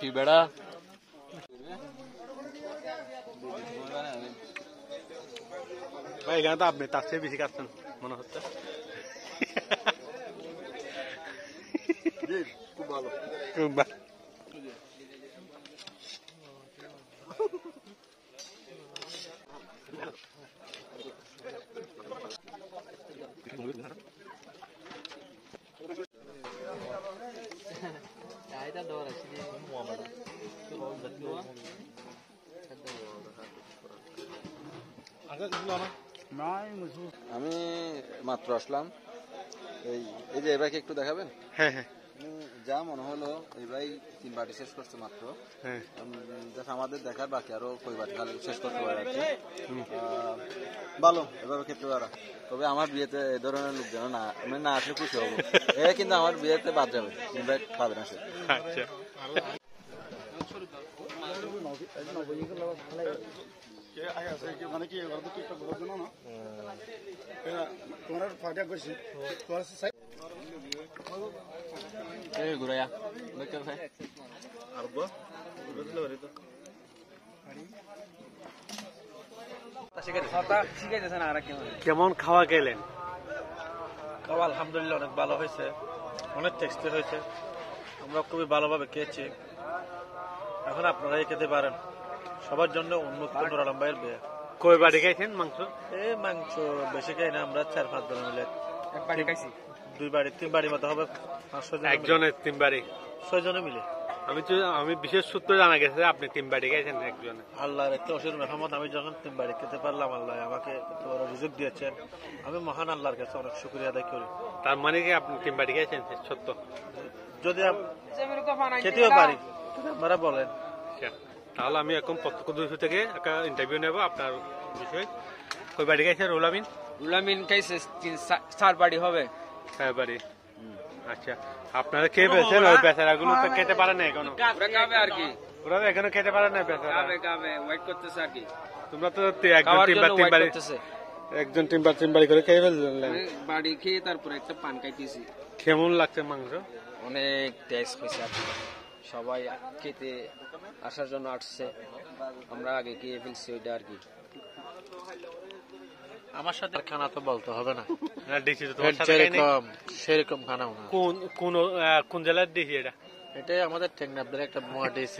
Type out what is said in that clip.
কি বেড়া ভাই এখানে তো আপনি তার চেয়ে বেশি কাটছেন মনে হচ্ছে। খুব ভালো। খুব ভালো। আমি মাত্র আসলাম, এই যে এবারকে একটু দেখাবেন। হ্যাঁ হ্যাঁ যা মনে হলো এই ভাই 3 বাটি শেষ করছে মাত্র। হ্যাঁ আমাদের দেখার বাকি আরো কই বাটি খালি শেষ করতে পারে আর কি। ভালো এভাবে খেতে পারা। তবে আমার বিয়েতে এই ধরনের লোক যেন না আসলে খুশি হবো। কিন্তু আমার বিয়েতে বাদ যাবে, ইনভাইট পাবে না সে। আচ্ছা মানে কি না তোমার ফাটা করছি ঘুরাইয়া ভাই কেমন খাওয়া গেলেন? খাওয়া আলহামদুলিল্লাহ অনেক ভালো হয়েছে, অনেক টেস্টি হয়েছে, আমরা খুবই ভালোভাবে খেয়েছি। এখন আপনারাই খেতে পারেন, সবার জন্য উন্মুক্ত নুর আলম ভাইয়ের বিয়ে। কই বাড়ি খাইছেন মাংস? মাংস বেশি খাই না, আমরা 4-5 জন মিলে খাইছি। 2 বাড়ি 3 বাড়ির মতো হবে, 500 জন, একজনের 3 বাড়ি, 6 জনে মিলে। আমি বিশেষ সূত্রে জানা গেছে আপনি 3 বাড়ি খাইছেন একজনে। আল্লাহর একটা অসীম রহমত, আমি যখন 3 বাড়ি খেতে পারলাম, আল্লাহ আমাকে এত বড় রিজিক দিয়েছেন, আমি মহান আল্লাহর কাছে অনেক শুকরিয়া আদায় করি। তার মানে কি আপনি 3 বাড়ি খাইছেন? সত্য? যদি খেতেও পারি আপনারা বলেন। তাহলে আমি এখন প্রত্যক্ষ দৃশ্য থেকে একটা ইন্টারভিউ নেব আপনার বিষয়। কই বাড়ি খাইছেন? রুলামিন খাইছে 3-4 বাড়ি হবে। 4 বাড়ি। আচ্ছা, আপনারা কে পেয়েছেন? ওই বেচারাগুলো তো খেতে পারে না এখনো। খাবে আর কি, ওরা এখনো খেতে পারে না বেচারা। খাবে ওয়েট করতেছে আর কি। তোমরা তো একজন 3 বাড়ি করে খেয়ে ফেললেন। বাড়ি খেয়ে তারপরে একটা পান খাইতেছি। কেমন লাগছে মাংস? অনেক টেস্ট হয়েছে আর কি। সবাই খেতে আসার জন্য আসছে, আমরা আগে খেয়ে ফেলছি ওইটা আর কি। আমার সাথে খানা তো বলতে হবে না, সেরকম খানা। কোন জেলার ডিশ এটা? এটাই আমাদের টেকনাফের একটা মোয়া ডিশ।